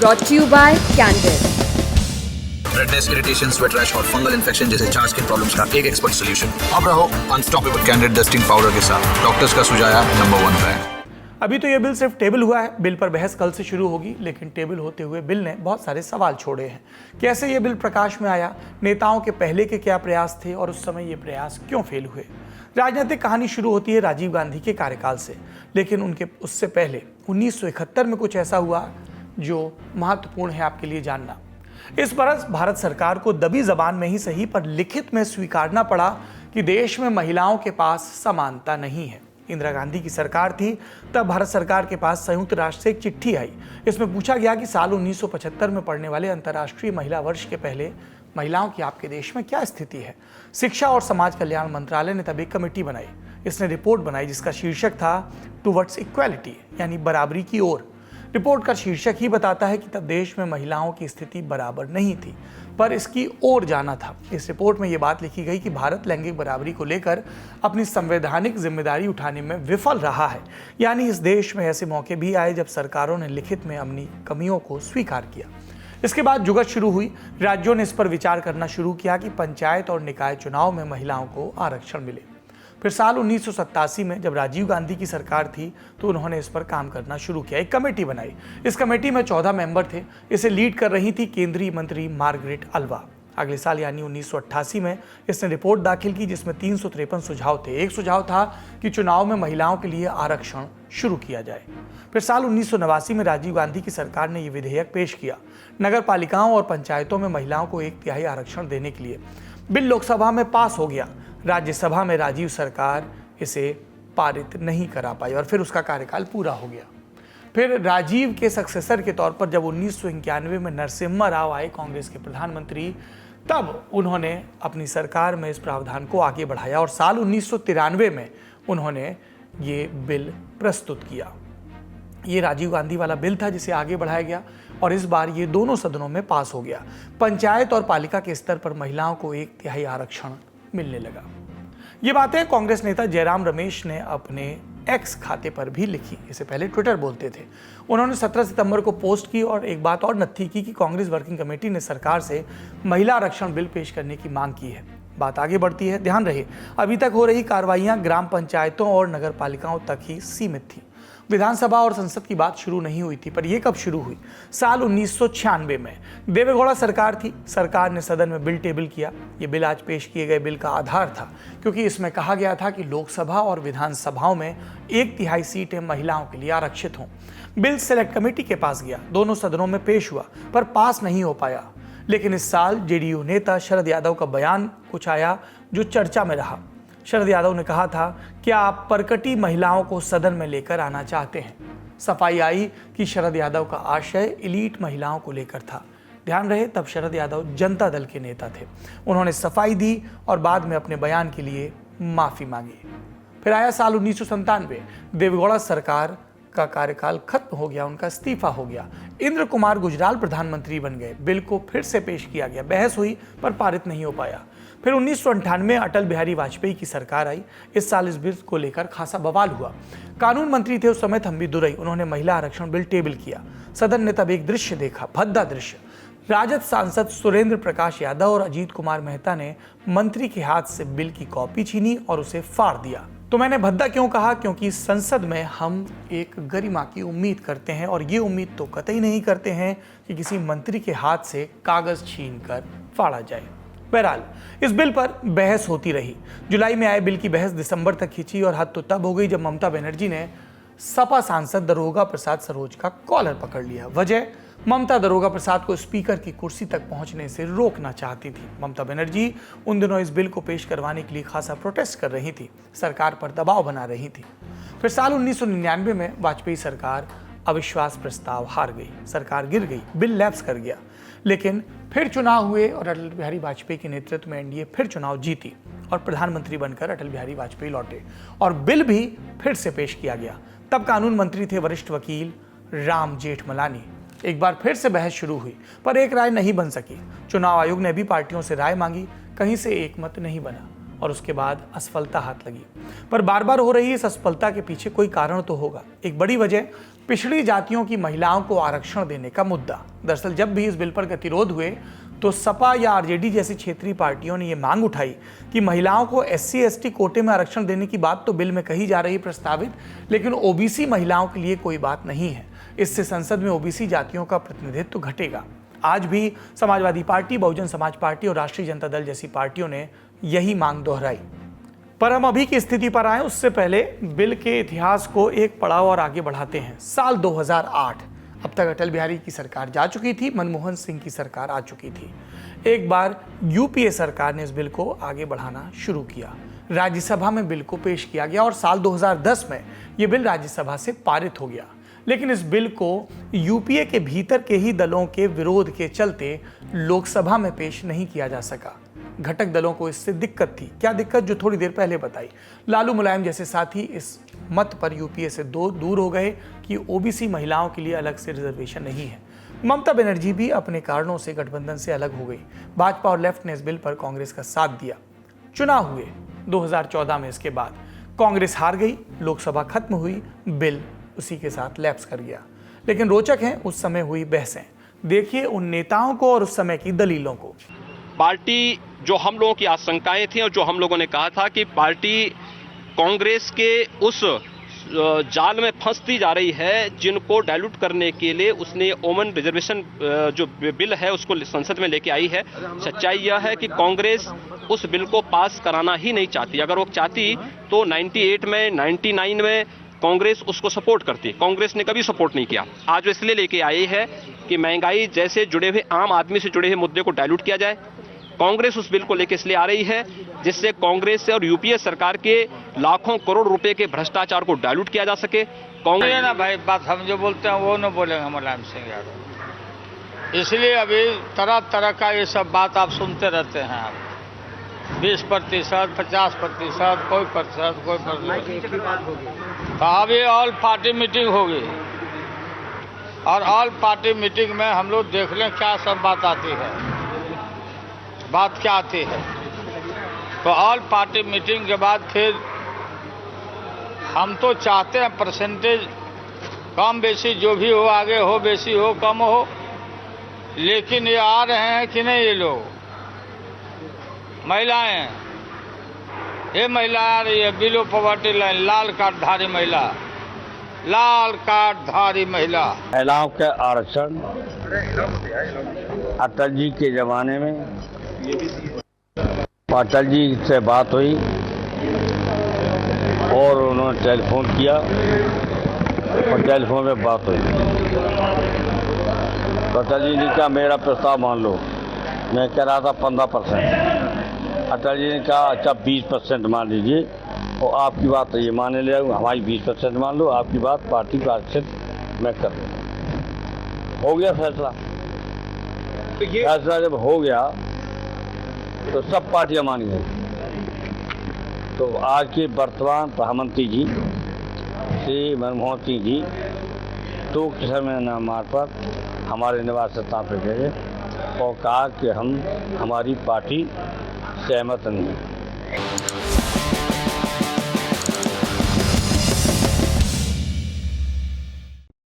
brought to you by Candid. Redness, irritation, sweat rash और fungal infection जैसे 4 skin problems का एक expert solution. अब रहो अनस्टॉपेबल कैंडिड डस्टिंग पाउडर के साथ, डॉक्टर्स का सुझाया नंबर 1 ब्रांड। अभी तो ये बिल सिर्फ टेबल हुआ है। बिल पर बहस कल से शुरू होगी, लेकिन टेबल होते हुए बिल ने बहुत सारे सवाल छोड़े हैं। कैसे ये बिल प्रकाश में आया, नेताओं के पहले के क्या प्रयास थे और उस समय ये प्रयास क्यों फेल हुए। राजनीतिक कहानी शुरू होती है राजीव गांधी के कार्यकाल से, लेकिन उनके उससे पहले 1971 में कुछ ऐसा हुआ जो महत्वपूर्ण है आपके लिए जानना। इस बरस भारत सरकार को दबी जबान में ही सही पर लिखित में स्वीकारना पड़ा कि देश में महिलाओं के पास समानता नहीं है। इंदिरा गांधी की सरकार थी, तब भारत सरकार के पास संयुक्त राष्ट्र से एक चिट्ठी आई। इसमें पूछा गया कि साल 1975 में पड़ने वाले अंतर्राष्ट्रीय महिला वर्ष के पहले महिलाओं की आपके देश में क्या स्थिति है। शिक्षा और समाज कल्याण मंत्रालय ने तब एक कमेटी बनाई। इसने रिपोर्ट बनाई जिसका शीर्षक था टुवर्ड्स इक्वालिटी, यानी बराबरी की ओर। रिपोर्ट का शीर्षक ही बताता है कि तब देश में महिलाओं की स्थिति बराबर नहीं थी, पर इसकी ओर जाना था। इस रिपोर्ट में यह बात लिखी गई कि भारत लैंगिक बराबरी को लेकर अपनी संवैधानिक जिम्मेदारी उठाने में विफल रहा है। यानी इस देश में ऐसे मौके भी आए जब सरकारों ने लिखित में अपनी कमियों को स्वीकार किया। इसके बाद जुगत शुरू हुई। राज्यों ने इस पर विचार करना शुरू किया कि पंचायत और निकाय चुनाव में महिलाओं को आरक्षण मिले। फिर साल 1987 में जब राजीव गांधी की सरकार थी तो उन्होंने इस पर काम करना शुरू किया। एक कमेटी बनाई। इस कमेटी में 14 मेंबर थे। इसे लीड कर रही थी केंद्रीय मंत्री मार्गरेट अल्वा। अगले साल यानी 1988 में इसने रिपोर्ट दाखिल की जिसमें 353 सुझाव थे। एक सुझाव था कि चुनाव में महिलाओं के लिए आरक्षण शुरू किया जाए। फिर साल 1989 में राजीव गांधी की सरकार ने यह विधेयक पेश किया, नगर पालिकाओं और पंचायतों में महिलाओं को 1/3 आरक्षण देने के लिए। बिल लोकसभा में पास हो गया। राज्यसभा में राजीव सरकार इसे पारित नहीं करा पाई और फिर उसका कार्यकाल पूरा हो गया। फिर राजीव के सक्सेसर के तौर पर जब 1991 में नरसिम्हा राव आए, कांग्रेस के प्रधानमंत्री, तब उन्होंने अपनी सरकार में इस प्रावधान को आगे बढ़ाया और साल 1993 में उन्होंने ये बिल प्रस्तुत किया। ये राजीव गांधी वाला बिल था जिसे आगे बढ़ाया गया और इस बार ये दोनों सदनों में पास हो गया। पंचायत और पालिका के स्तर पर महिलाओं को 1/3 आरक्षण मिलने लगा। ये बातें कांग्रेस नेता जयराम रमेश ने अपने एक्स खाते पर भी लिखी। इसे पहले ट्विटर बोलते थे। उन्होंने 17 सितंबर को पोस्ट की और एक बात और नत्थी की कि कांग्रेस वर्किंग कमेटी ने सरकार से महिला आरक्षण बिल पेश करने की मांग की है। बात आगे बढ़ती है। ध्यान रहे, अभी तक हो रही कार्रवाइयां ग्राम पंचायतों और नगर पालिकाओं तक ही सीमित थी। विधानसभा और संसद की बात शुरू नहीं हुई थी। पर यह कब शुरू हुई? साल 1996 में देवेगौड़ा सरकार थी। सरकार ने सदन में बिल टेबल किया। ये बिल आज पेश किए गए बिल का आधार था, क्योंकि इसमें कहा गया था कि लोकसभा और विधानसभाओं में 1/3 सीटें महिलाओं के लिए आरक्षित हों। बिल सेलेक्ट कमेटी के पास गया, दोनों सदनों में पेश हुआ, पर पास नहीं हो पाया। लेकिन इस साल जेडीयू नेता शरद यादव का बयान कुछ आया जो चर्चा में रहा। शरद यादव ने कहा था कि आप परकटी महिलाओं को सदन में लेकर आना चाहते हैं। सफाई आई कि शरद यादव का आशय एलीट महिलाओं को लेकर था। ध्यान रहे, तब शरद यादव जनता दल के नेता थे। उन्होंने सफाई दी और बाद में अपने बयान के लिए माफी मांगी। फिर आया साल 1997। देवेगौड़ा सरकार का कार्यकाल खत्म हो गया, उनका इस्तीफा हो गया। इंद्र कुमार गुजराल प्रधानमंत्री बन गए। बिल को फिर से पेश किया गया, बहस हुई पर पारित नहीं हो पाया। फिर 1998 में अटल बिहारी वाजपेयी की सरकार आई। इस साल इस बिल को लेकर खासा बवाल हुआ। कानून मंत्री थे उस समय थम्बी दुरई। उन्होंने महिला आरक्षण बिल टेबल किया। सदन ने तब एक दृश्य देखा, भद्दा दृश्य। राजद सांसद सुरेंद्र प्रकाश यादव और अजीत कुमार मेहता ने मंत्री के हाथ से बिल की कॉपी छीनी और उसे फाड़ दिया। तो मैंने भद्दा क्यों कहा? क्योंकि संसद में हम एक गरिमा की उम्मीद करते हैं और ये उम्मीद तो कतई नहीं करते हैं कि किसी मंत्री के हाथ से कागज छीनकर फाड़ा जाए। बहरहाल इस बिल पर बहस होती रही। जुलाई में आए बिल की बहस दिसंबर तक खिंची और हद तो तब हो गई जब ममता बनर्जी ने सपा सांसद दरोगा प्रसाद सरोज का कॉलर पकड़ लिया। वजह, ममता दरोगा प्रसाद को स्पीकर की कुर्सी तक पहुंचने से रोकना चाहती थी। ममता बनर्जी उन दिनों इस बिल को पेश करवाने के लिए खासा प्रोटेस्ट कर रही थी, सरकार पर दबाव बना रही थी। फिर साल 1999 में वाजपेयी सरकार अविश्वास प्रस्ताव हार गई, सरकार गिर गई, बिल लैप्स कर गया। लेकिन फिर चुनाव हुए और अटल बिहारी वाजपेयी के नेतृत्व में एनडीए फिर चुनाव जीती और प्रधानमंत्री बनकर अटल बिहारी वाजपेयी लौटे और बिल भी फिर से पेश किया गया। तब कानून मंत्री थे वरिष्ठ वकील राम जेठमलानी। एक बार फिर से बहस शुरू हुई पर एक राय नहीं बन सकी। चुनाव आयोग ने भी पार्टियों से राय मांगी, कहीं से एक मत नहीं बना। और उसके बाद असफलता हाथ लगी। पर बार बार हो रही इस असफलता के पीछे कोई कारण तो होगा। एक बड़ी वजह पिछड़ी जातियों की महिलाओं को आरक्षण देने का मुद्दा। दरअसल जब भी इस बिल पर गतिरोध हुए तो सपा या आरजेडी जैसी क्षेत्रीय पार्टियों ने ये मांग उठाई कि महिलाओं को SC ST कोटे में आरक्षण देने की बात तो बिल में कही जा रही प्रस्तावित, लेकिन OBC महिलाओं के लिए कोई बात नहीं है। इससे संसद में OBC जातियों का प्रतिनिधित्व घटेगा। आज भी समाजवादी पार्टी, बहुजन समाज पार्टी और राष्ट्रीय जनता दल जैसी पार्टियों ने यही मांग दोहराई। पर हम अभी की स्थिति पर आए उससे पहले बिल के इतिहास को एक पड़ाव और आगे बढ़ाते हैं। साल 2008, अब तक अटल बिहारी की सरकार जा चुकी थी, मनमोहन सिंह की सरकार आ चुकी थी। एक बार UPA सरकार ने इस बिल को आगे बढ़ाना शुरू किया। राज्यसभा में बिल को पेश किया गया और साल 2010 में ये बिल राज्यसभा से पारित हो गया। लेकिन इस बिल को UPA के भीतर के ही दलों के विरोध के चलते लोकसभा में पेश नहीं किया जा सका। घटक दलों को इससे दिक्कत थी। क्या दिक्कत, जो थोड़ी देर पहले बताई। लालू मुलायम जैसे साथी इस मत पर UPA से दूर हो गए कि OBC महिलाओं के लिए अलग से रिजर्वेशन नहीं है। ममता बनर्जी भी अपने कारणों से गठबंधन से अलग हो गई। भाजपा और लेफ्ट ने इस बिल पर कांग्रेस का साथ दिया। चुनाव हुए 2014 में। इसके बाद कांग्रेस हार गई, लोकसभा खत्म हुई, बिल उसी के साथ लैप्स कर गया। लेकिन रोचक है उस समय हुई बहसें। देखिए उन नेताओं को और उस समय की दलीलों को। पार्टी जो हम लोगों की आशंकाएं थी और जो हम लोगों ने कहा था कि पार्टी कांग्रेस के उस जाल में फंसती जा रही है जिनको डाइल्यूट करने के लिए उसने ओमन रिजर्वेशन जो बिल है उसको संसद में लेके आई है। सच्चाई यह है कि कांग्रेस उस बिल को पास कराना ही नहीं चाहती। अगर वो चाहती तो 98 में, 99 में कांग्रेस उसको सपोर्ट करती। कांग्रेस ने कभी सपोर्ट नहीं किया। आज वो इसलिए लेके आई है कि महंगाई जैसे जुड़े हुए आम आदमी से जुड़े हुए मुद्दे को डाइल्यूट किया जाए। कांग्रेस उस बिल को लेकर इसलिए आ रही है जिससे कांग्रेस से और UPA सरकार के लाखों करोड़ रुपए के भ्रष्टाचार को डाइल्यूट किया जा सके। कांग्रेस ना भाई, बात हम जो बोलते हैं वो न बोलेंगे मुलायम सिंह यादव। इसलिए अभी तरह तरह का ये सब बात आप सुनते रहते हैं। आप 20%, 50%, कोई प्रतिशत, कोई प्रतिशत। तो अभी ऑल पार्टी मीटिंग होगी और ऑल पार्टी मीटिंग में हम लोग देख लें क्या सब बात आती है, बात क्या आती है। तो ऑल पार्टी मीटिंग के बाद फिर हम तो चाहते हैं परसेंटेज कम बेसी जो भी हो, आगे हो, बेसी हो, कम हो, लेकिन ये आ रहे हैं कि नहीं ये लोग महिलाएं, ये महिला आ रही है बिलो पॉवर्टी लाइन, लाल कार्डधारी महिला, लाल कार्डधारी महिला। महिलाओं के आरक्षण अटल जी के जमाने में अटल जी से बात हुई और उन्होंने टेलीफोन किया और टेलीफोन में बात हुई तो अटल जी ने कहा मेरा प्रस्ताव मान लो। मैं कह रहा था 15%। अटल जी ने कहा अच्छा 20% मान लीजिए और आपकी बात ये माने ले, हमारी 20% मान लो, आपकी बात पार्टी का आरक्षण मैं कर लूँ। हो गया फैसला। फैसला जब हो गया तो सब पार्टियां मान गई। तो आज के वर्तमान प्रधानमंत्री जी श्री मनमोहन सिंह जी तो समय मार्फत हमारे निवास स्थान पर गए और कहा कि हमारी पार्टी सहमत नहीं है।